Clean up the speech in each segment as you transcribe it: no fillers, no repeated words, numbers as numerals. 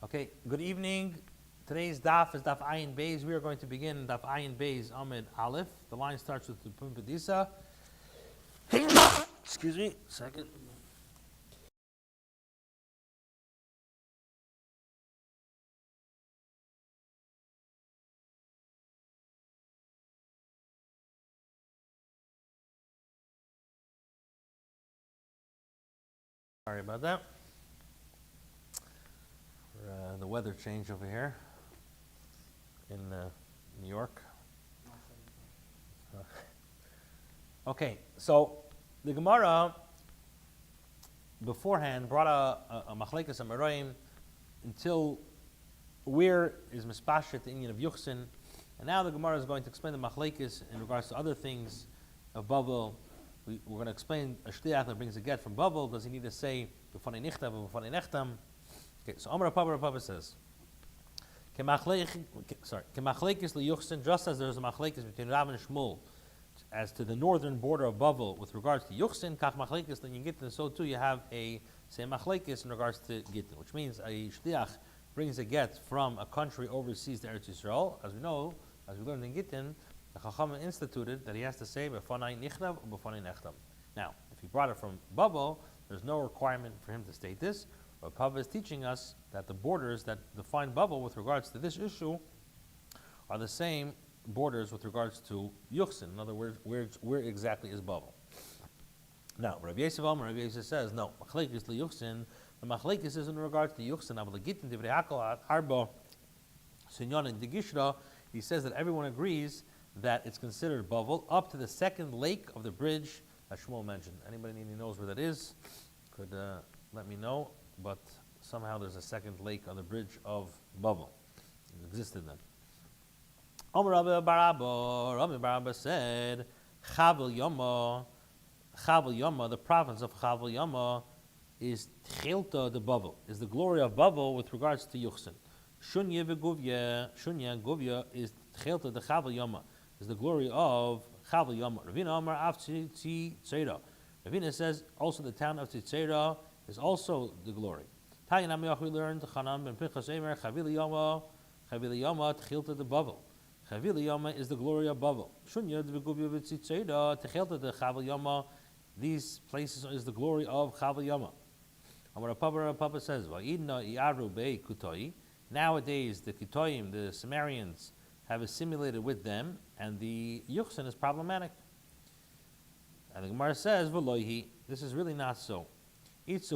Okay, good evening. Today's daf is daf Ayin Beis. We are going to begin daf Ayin Beis Amid Aleph. The line starts with the Pumbedisa. Excuse me, second. Sorry about that. The weather change over here in New York. Okay, so the Gemara beforehand brought a machlekes amaroim until where is mispashet the Indian of Yuchsin, and now the Gemara is going to explain the machlekes in regards to other things of Bavel. We're going to explain a shliach that brings a get from Bavel. Does he need to say b'fanei nichtav or b'fanei nechtam? Okay, so Amar Papa says, Kemachlekes liyuchsin, just as there's a machlekes between Rav and Shmuel as to the northern border of Bavel with regards to Yuchsin, kach machlekes then Gittin, so too you have a same machlekes in regards to Gittin, which means a shliach brings a get from a country overseas to Eretz Yisrael. As we know, as we learned in Gittin, the Chacham instituted that he has to say b'fanei nichtav or b'fanei nechtam. Now, if he brought it from Bavel, there's no requirement for him to state this. But Papa is teaching us that the borders that define Bavel with regards to this issue are the same borders with regards to Yuchsin. In other words, where exactly is Bavel? Now, Rabbi Yosef says, no, Machlekes liyuchsin, the Machlekes is in regards to Yuchsin. He says that everyone agrees that it's considered Bavel up to the second lake of the bridge that Shmuel mentioned. Anybody knows where that is? Could let me know. But somehow there's a second lake on the bridge of Bavel. It existed then. Rabbi Barabba said, Chavel Yoma, the province of Chavel Yoma is Tchilta de Bavel, is the glory of Bavel with regards to Yuchsin. Shunya Guvya is Tchilta de Chavel Yoma, is the glory of Chavel Yoma. Ravina Amar Av Tzera. Ravina says also the town of Tzera is also the glory. Tayanam we learned Chanan ben Pinchas Emer Chavili Yoma Tchilta de Bavel. Chavili Yoma is the glory of Bavel. Shunya Dviguvya V'Tzitzeda Tchilta de Chavel Yoma. These places is the glory of Chavel Yoma. Amar Papa says, Va'idna Iaru Bei Kutoi. Nowadays the Kutoyim, the Sumerians, have assimilated with them, and the Yuchsin is problematic. And the Gemara says, V'loihi. This is really not so. Because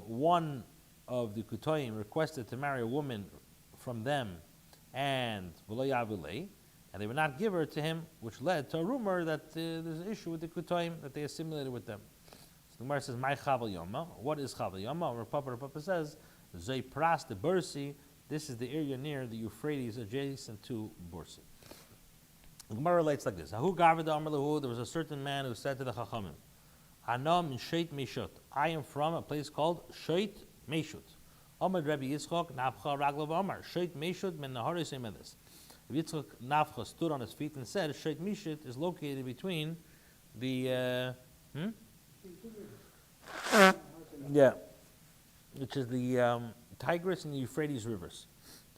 one of the Kutoyim requested to marry a woman from them, and they would not give her to him, which led to a rumor that there's an issue with the Kutoyim, that they assimilated with them. So the Gemara says, "My Chavel Yoma." What is Chavel Yoma? Papa says, "Zay Pras de Bursi." This is the area near the Euphrates, adjacent to Bursi. The Gemara relates like this: there was a certain man who said to the Chachamim, "Anam in Sheit Meshut. I am from a place called Sheit Meshut." Amad Rabbi Yitzchak Nafcha Raglav Amar Sheit Meshut men Naharis Emedes. Rabbi Yitzchak Nafcha stood on his feet and said, "Sheit Meshut is located between the which is the Tigris and the Euphrates rivers."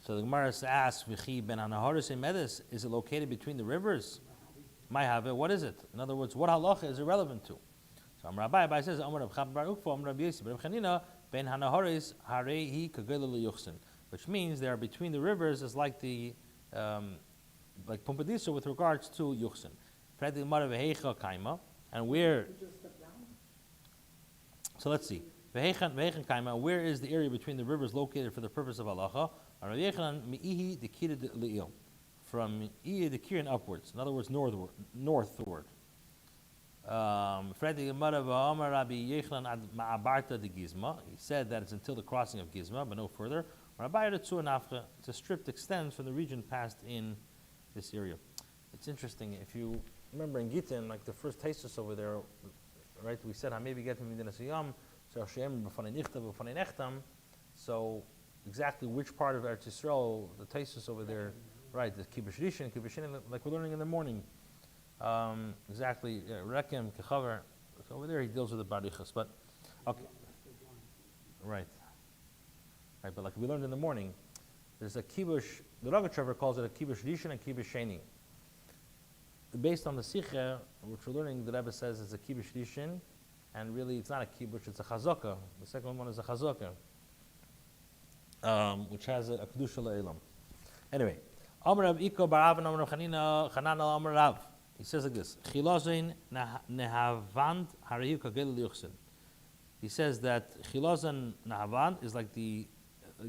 So the Gemara asks, "V'chi ben Naharis Emedes, is it located between the rivers?" What is it? In other words, what halacha is irrelevant to? So Rabbi says, Amar Rab Chaim Bar Ukva, Amar Rabbi Yosef, Reb Chanina, Ben Hanaharis Harehi Kagela Yuchsin, which means they are between the rivers is like the like Pumbedisa with regards to Yuchsin. And where? So let's see. Where is the area between the rivers located for the purpose of halacha? From Iya the Kirin upwards. In other words, northward. He said that it's until the crossing of Gizma, but no further. It's a strip that extends from the region passed in this area. It's interesting, if you remember in Gittin, like the first Taisus over there, right, we said, maybe get from Medina Siyam, so exactly which part of Eretz Yisrael, the Taisus over there, right, the Kidushin, like we're learning in the morning. Exactly, Rekem, Kechaver. So over there he deals with the Barichas, but okay. right? But like we learned in the morning, there's a kibush. The Rogachover calls it a kibush rishon and kibush sheni. Based on the Sikha, which we're learning, the Rebbe says it's a kibush rishon, and really it's not a kibush, it's a chazaka. The second one is a chazaka, which has a kedusha le'elam. Anyway, Amar Rav Iko bar Avin Amar Rav Chanina Chanana Amar Rav. He says like this: Chilazin nehavand harayu kagel liyuchsin. He says that chilazin nehavand is like the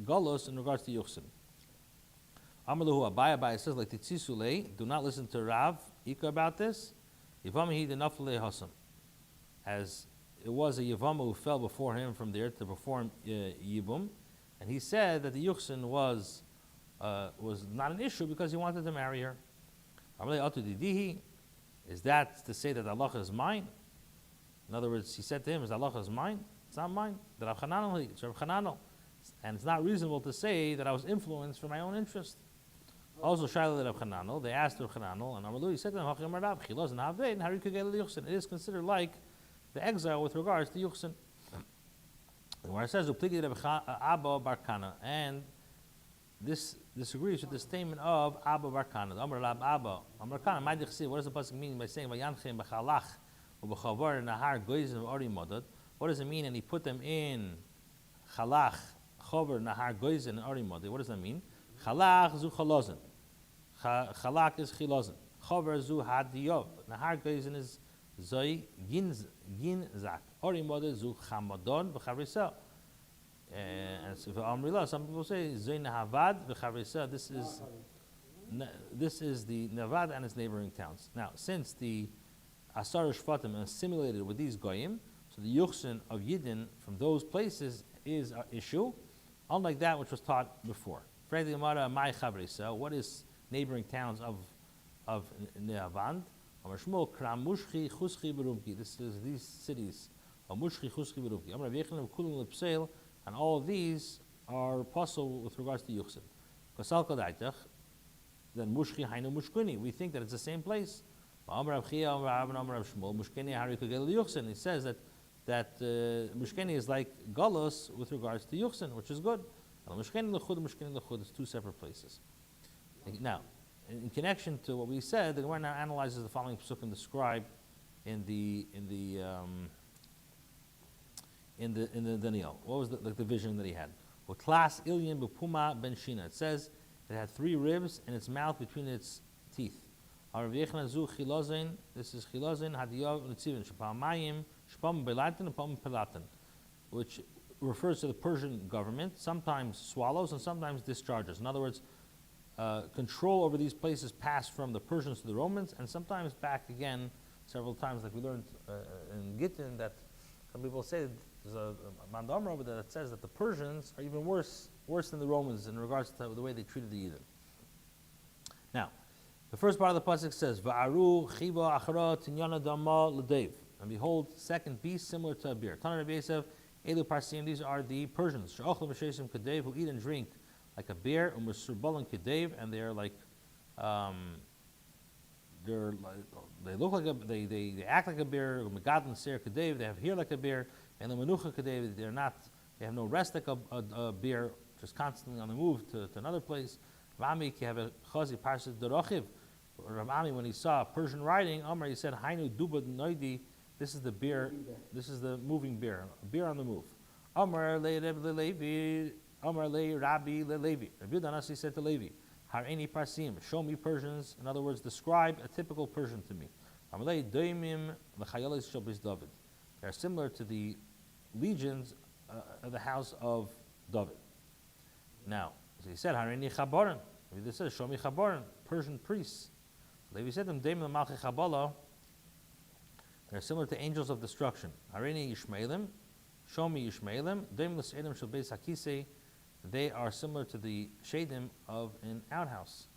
galus in regards to yuchsin. Amar Lahu Abai says like the tzisule. Do not listen to Rav Iko about this. Yivami the nafle hasam, as it was a Yavama who fell before him from there to perform Yibum, and he said that the Yuchsin was not an issue because he wanted to marry her. Is that to say that Allah is mine? In other words, he said to him, is Allah is mine? It's not mine. It's Rav Chananel. And it's not reasonable to say that I was influenced for my own interest. Also, Shaila Rav Chananel, they asked Rav Chananel, and Amalu, he said to him, it is considered like the exile with regards to Yuchsin. Where it says, Abba Barkana, and this disagrees with the statement of Abba Barkana. Amar Rab Abba, Amar Kana, what does the pasuk mean by saying Vayanchem b'chalach u'b'chavar nahar goyzim ori modad? What does it mean? And he put them in chalach, chavar nahar goyzim and ori modad. What does that mean? Chalach zu chalazin. Chalak is chilazin. Chavar zu hadiyov. Nahar goyzim is zoi ginzak. Ori modad zu chamadon v'chavrisa. And so for Amrila, some people say Zayn Havad v'Chavrisa. This is the Navad and its neighboring towns. Now, since the Asar Shvatim assimilated with these goyim, so the Yuchsin of Yidden from those places is an issue, unlike that which was taught before. Frankly, Gemara, my Chavrisa, what is neighboring towns of Neavad? Amar Shmuel Kram Mushchi Chuschi Berubki. This is these cities of Mushchi Chuschi Berubki. Amar Yechon of Kulim Lepseil. And all of these are possible with regards to Yuchsin. Then Mushki Hainu Mushkini. We think that it's the same place. It says that Mushkini is like Galus with regards to Yuchsin, which is good. Mushkini Lechud is two separate places. Now, in connection to what we said, the Gemara now analyzes the following psukim described in the Daniel. What was the vision that he had? Klas Ilyan Bupuma Ben Shina. It says it had 3 ribs in its mouth between its teeth. This is Chilazin Hadiyav Nitzivin Shapamayim Shpam Belatin and Pam Pelatin, which refers to the Persian government, sometimes swallows and sometimes discharges. In other words, control over these places passed from the Persians to the Romans, and sometimes back again several times, like we learned in Gittin, that some people say that there's a mandamra over there that says that the Persians are even worse than the Romans in regards to the way they treated the Yidden. Now, the first part of the pasuk says, "Va'aru chiva achara tinyana dama l'dev," and behold, second beast similar to a bear. Taner Rabbi Yosef, Elu Parsim. These are the Persians. She'ochel v'sheisim kadev, who eat and drink like a bear, u'mesurbalan kadev, and they are like, they look like they act like a bear. U'megadlan ser kadev, they have hair like a bear. And the manucha kadev, they have no rest like a bear, just constantly on the move to another place. Rami ki have a chazi parshas derachiv. Rami, when he saw Persian riding, Amar, he said, Hainu duba noidi. This is the bear. This is the moving bear, a bear on the move. Amar le Levi. Amar le Rabbi le Levi. Rabbi Danasi said to Levi, Harini parsim, show me Persians. In other words, describe a typical Persian to me. Amar le doimim lechayalis shabis David. They are similar to the legions of the house of David. Now, so he said, Harini chabaran. He says, show me chabaran, Persian priests. Levi said to them, Daim l'malchi chabala. They're similar to angels of destruction. Harini Yishmaelim, show me Yishmaelim. Daim l'sedim shel beis hakisei. They are similar to the shadim of an outhouse.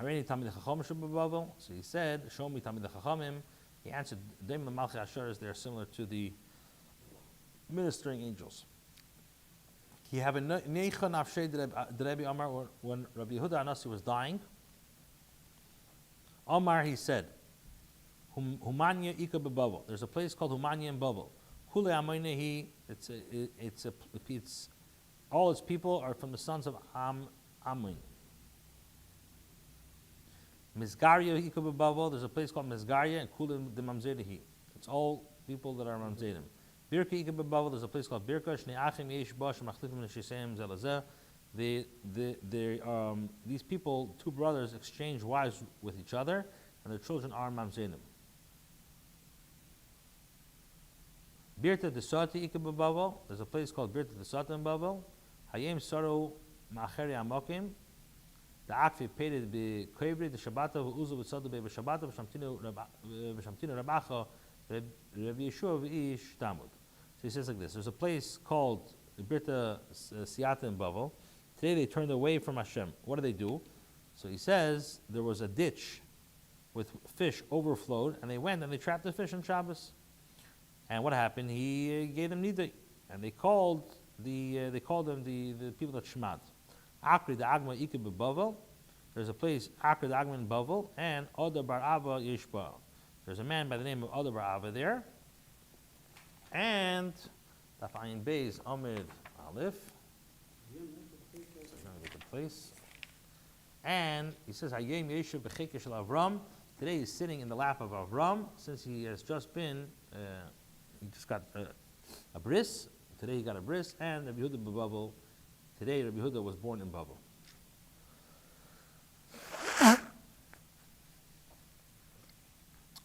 Harini tamid chacham shel b'Bavel. So he said, show me tamid chachamim. He answered, Daim l'malchi asheres. They are similar to the ministering angels. He have a neicha nafshei de Rabbi Amar, when Rabbi Yehuda Anasi was dying. Amar, he said, Humanya ika b'Bavel. There's a place called Humanya in Bavel. Kule Amoinehi, it's all its people are from the sons of Amun. Mizgarya Hikababavo, there's a place called Mizgarya, and Kule de Mamzedehi. It's all people that are Mamzedim. Birka Hikababavo, there's a place called Birka, Shnei Achim Yesh Bosh, Machlifim Neshisem Zelazeh. These people, two brothers, exchange wives with each other, and their children are Mamzedim. Birta Desati Ikababavo, there's a place called Birta Desati in Babel. Hayem Saro Ma'acheri Amokim. The Akfi paid the Kavri, the Shabbat of Uzu with Sadu Be Shabbat of Shamtino Rabacha, Rabbi Yeshua V'ish Tamud. So he says like this: there's a place called Birta Siata in Babel. Today they turned away from Hashem. What do they do? So he says there was a ditch with fish overflowed, and they went and they trapped the fish on Shabbos. And what happened? He gave them nidai, and they called them the people that shmad. Akri the Agma Ikib Bavel. There's a place Akri the Agma in Bavel, and Oda Bar Ava Yishba. There's a man by the name of Oda Bar Ava there. And Tafayin Beis Amid Aleph. The place. And he says Hayem Yeshuv B'Chikesh Shel Avram. Today he's sitting in the lap of Avram, since he has just been. He just got a bris. Today he got a bris, and Rabbi Yehuda b'Bavel. Today Rabbi Yehuda was born in Bavel.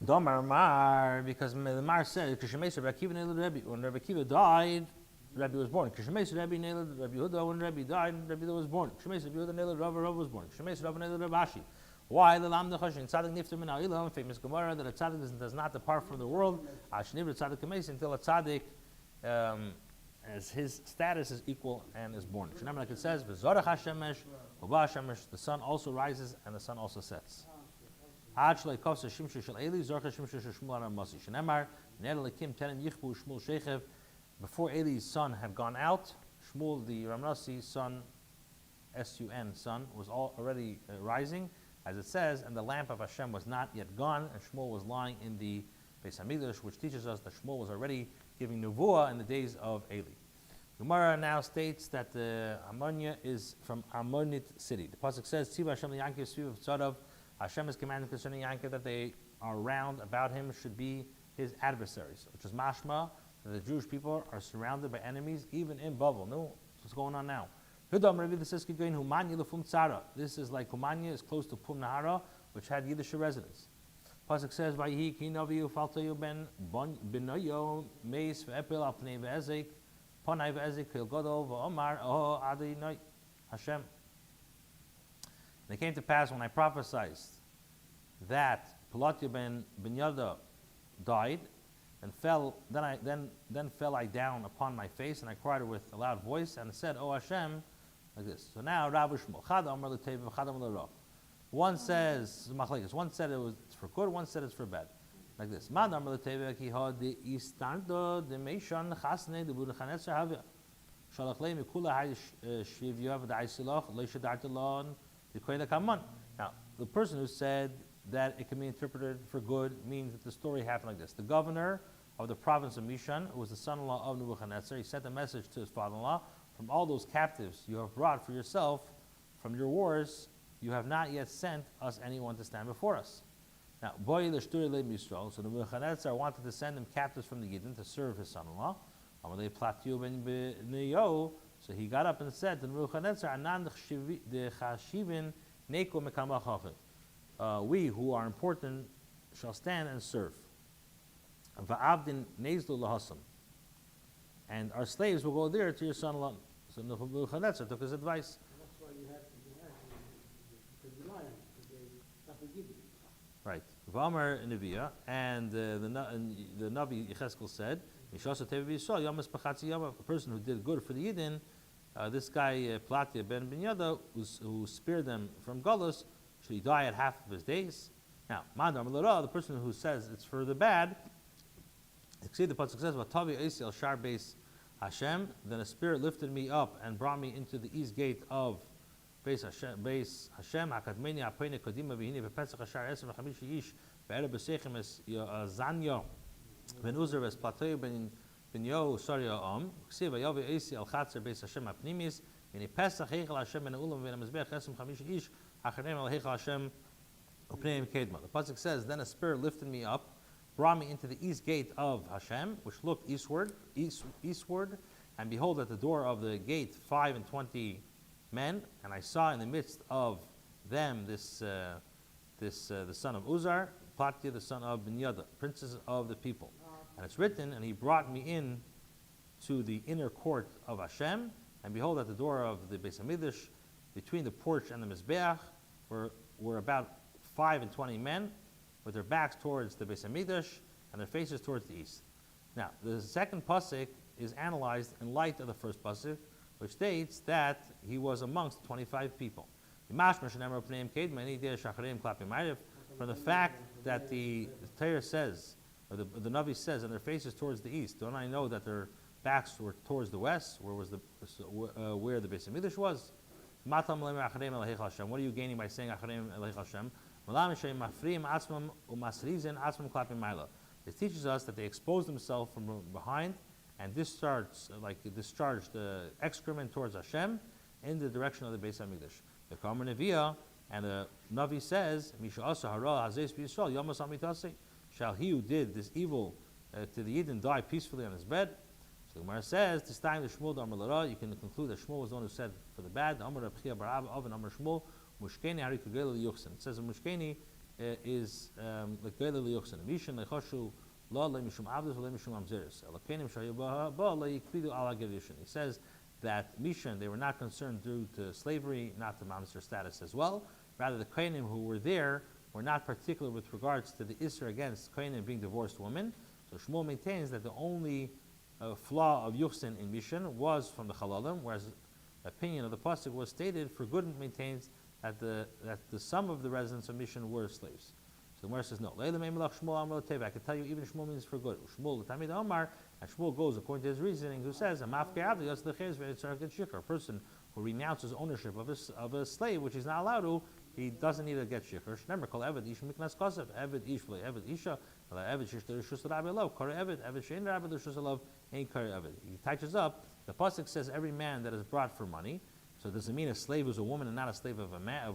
Domar Mar, because the Mar said, when Rabbi Akiva died, Rabbi was born. Rabbi Yehuda, when Rabbi died, Rabbi Yehuda was born. Rav was born. Why the lam nechashin tzaddik nifter min ha'ilam, famous Gemara that a tzaddik does not depart from the world ashnivra tzaddik kameis until a tzaddik, as his status is equal and is born. Remember, like it says, v'zorach Hashemesh, uba Hashemesh, the sun also rises and the sun also sets. Ad shlei kofsa shimshu shel Eli, zorcha shimshu shel Shmuel Ramasi. Shenemar ner lekim tenem yichbu Shmuel Shechev. Before Eli's son had gone out, Shmuel the Ramasi son, S-U-N son, was already rising. As it says, and the lamp of Hashem was not yet gone, and Shmuel was lying in the Beis Hamikdash, which teaches us that Shmuel was already giving nevuah in the days of Eli. Gemara now states that the Ammonia is from Ammonite city. The pasuk says, "Tziva Hashem liYankiv Sviv Tzadav." Hashem is commanding concerning Yankiv that they are round about him should be his adversaries, which is mashma that the Jewish people are surrounded by enemies, even in Bavel. No, what's going on now? This is like Humanya is close to Pum Nahara, which had Yiddish residents. Pasuk says, "Vayihi ki naviyu faltayu ben benoyo meis ve'epil al pnei ve'ezik ponai ve'ezik kil godol v'omar oh adinoi Hashem." And it came to pass when I prophesied that Pelatya ben Yada died, and fell. Then fell I down upon my face, and I cried with a loud voice, and said, "O Hashem." Like this. So now, Rabbi Shmuel, Chad Amar L'Teva, Chad Amar L'Ra. One says machlekes. One said it's for good. One said it's for bad. Like this. Mad Amar L'Teva ki ha de istando de meishan chasne de budachanetzer havia. Shalach lei mikula hay shivyav da'isiloch leishadartelon dekoyda kaman. Now, the person who said that it can be interpreted for good means that the story happened like this. The governor of the province of Mishan, who was the son-in-law of Nebuchadnezzar, he sent a message to his father-in-law. From all those captives you have brought for yourself from your wars, you have not yet sent us anyone to stand before us. Now, so Nebuchadnezzar wanted to send him captives from the Yidden to serve his son-in-law. So he got up and said to Nebuchadnezzar, we who are important shall stand and serve. And our slaves will go there to your son-in-law. So Nebuchadnezzar took his advice. And that's why you had to rely on it, because they not forgive you. Right. V'amar Neviah, and the Navi Yecheskel said, a person who did good for the Yidden, this guy Platya ben Binyada, who spared them from Galus, should he die at half of his days? Now, the person who says it's for the bad, the pasuk says, "V'tavi Eisi al Shar Beis Hashem." Then a spirit lifted me up and brought me into the east gate of Beis Hashem. Hakadmeni apene kodima v'hine v'pesach Hashar Eser v'chamishi ish v'ere b'sechem es Zanyo ben Uzer v'es Platoyu ben Binyo Saria Ksiva Yavi Esi Al Chatzer Beis Hashem Apnimis, Vini Pesach Heichel Hashem Ben Ulam Vina Mizbeach Chesem Chamish Ish, Acharim Al Heichel Hashem Upneim Kedma. The pasuk says, then a spirit lifted me up, brought me into the east gate of Hashem, which looked eastward, and behold, at the door of the gate 25 men, and I saw in the midst of them the son of Uzar, Platya the son of Binyada, princes of the people. And it's written, and he brought me in to the inner court of Hashem, and behold, at the door of the Beis Hamikdash, between the porch and the Mizbeach, were about 25 men, with their backs towards the Beis Hamikdash and their faces towards the east. Now, the second pasuk is analyzed in light of the first pasuk, which states that he was amongst 25 people. From the fact that the Torah says, or the Navi says, and their faces towards the east, don't I know that their backs were towards the west, where the Beis Hamikdash was? What are you gaining by saying Achareim Elech Hashem? It teaches us that they exposed themselves from behind and discharged the excrement towards Hashem in the direction of the Beis Hamikdash. The Kamar Neviah, and the Navi says, shall he who did this evil to the Yidden die peacefully on his bed? So the Gemara says, this time the Shmuel the Amar Lara, you can conclude that Shmuel was the one who said for the bad. The Amar Rabchia Bar Abba of and Amar Shmuel, Mushkeni Hari Kugela Liyuchsin. It says that Mushkeni is like Gela Liyuchsin. Mishan Lechoshu La Le Mishum Avdus Le Mishum Amzeris. Elakenim Shayabah Ba Le Yikvidu Ala Gedushin. He says that Mishan, they were not concerned due to slavery, not to Mamzer status as well. Rather, the Kohanim who were there were not particular with regards to the Isser against Kohanim being divorced women. So Shmuel maintains that the only flaw of Yuchsin in Mishan was from the Chalalim, whereas the opinion of the pasuk was stated for good maintains that the sum of the residents of Mishan were slaves. So the Gemara says no. I can tell you even Shmuel means for good. Shmuel the Tamid Omar, and Shmuel goes according to his reasoning, who says a person who renounces ownership of a slave, which he's not allowed to, he doesn't need to get shikr. Remember, call Eved Ish Miknas Kosev, Eved Ish V'le Eved Isha, Eved Shish L'Rishus Rabbi Lov, Kare Eved, Eved Shein Rabbi L'Rishus Lov, Ein Kare Eved. He touches up. The pasuk says every man that is brought for money. So does it mean a slave is a woman and not a slave of a man,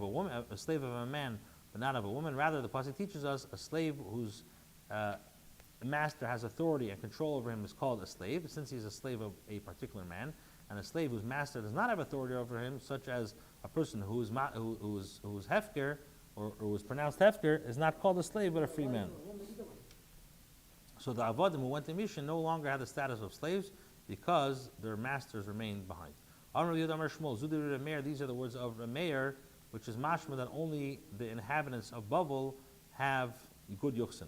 a slave of a man but not of a woman? Rather, the pasuk teaches us a slave whose master has authority and control over him is called a slave, since he's a slave of a particular man. And a slave whose master does not have authority over him, such as a person who's hefker, or who's pronounced hefker, is not called a slave but a free man. So the Avadim who went to Mishan no longer had the status of slaves because their masters remained behind. These are the words of Rameir, which is mashma that only the inhabitants of Bavel have good yuchsin.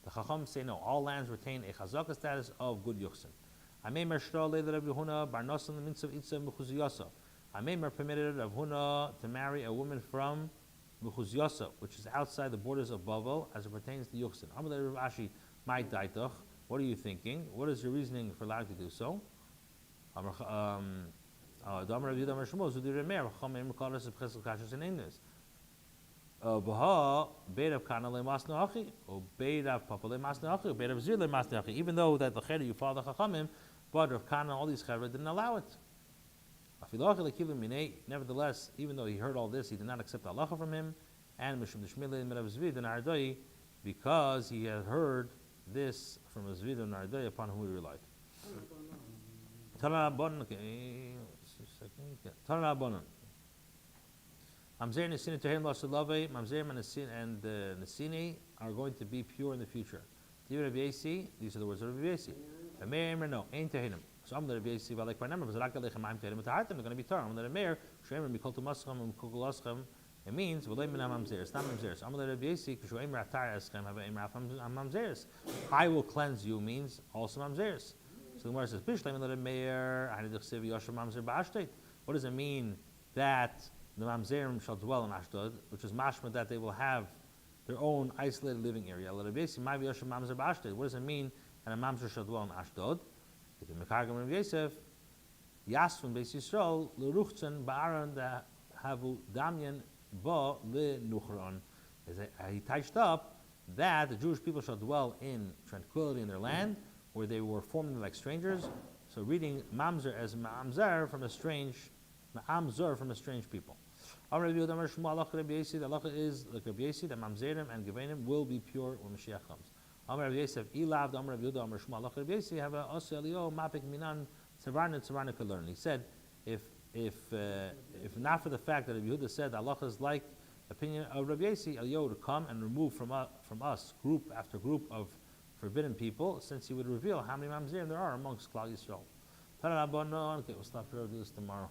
The Chacham say no, all lands retain a chazaka status of good yuchsin. Amemer permitted Rav Huna to marry a woman from Mechuzyasa, which is outside the borders of Bavel, as it pertains to yuchsin. Amalei Rav Ashi, my daitach. What are you thinking? What is your reasoning for allowing to do so? Even though that the Cheder you follow the Chachamim, but Rav Kana, all these Cheder didn't allow it. Nevertheless, even though he heard all this, he did not accept halacha from him, and because he had heard this from Zvid and Nardai upon whom he relied. Tanarabonon Mamzer Nesini Tehim Lasulave, Mamzer and Nesini are going to be pure in the future. These are the words of Rabbi Yasi. Ameir no, ain't Tehim. So I'm the Rabbi Yasi, but like my number, they're going to be tar. I'm the Ameir, Shemer Mikol to Mascham and Kugulascham. It means it's not mamzeres. I will cleanse you means also mamzeres. So the Gemara says, what does it mean that the mamzerim shall dwell in Ashdod, which is mashma that they will have their own isolated living area? What does it mean that a mamzer shall dwell in Ashdod? Yasfun Beis Yisrael l'ruchtzen ba'aran havu damyan ba le nuchron. He touched up that the Jewish people shall dwell in tranquility in their land, where they were formerly like strangers. So reading mamzer as ma'amzer from a strange people. Rabbi Yehuda Amar Shmuel halacha Rabbi Yossi, the halacha is like Rabbi Yossi that mamzerim and gevenim will be pure when Mashiach comes. Amar Rabbi Yosef ilav Amar Rabbi Yehuda Amar Shmuel halacha Rabbi Yossi have a osu elio mapik minan tzarna could learn. He said if not for the fact that Rabbi Yehuda said the halacha is like opinion of Rabbi Yossi, Elio would come and remove from us group after group of forbidden people, since he would reveal how many mamzerim there are amongst Klal Yisrael. Okay, we'll stop here. We'll do this tomorrow.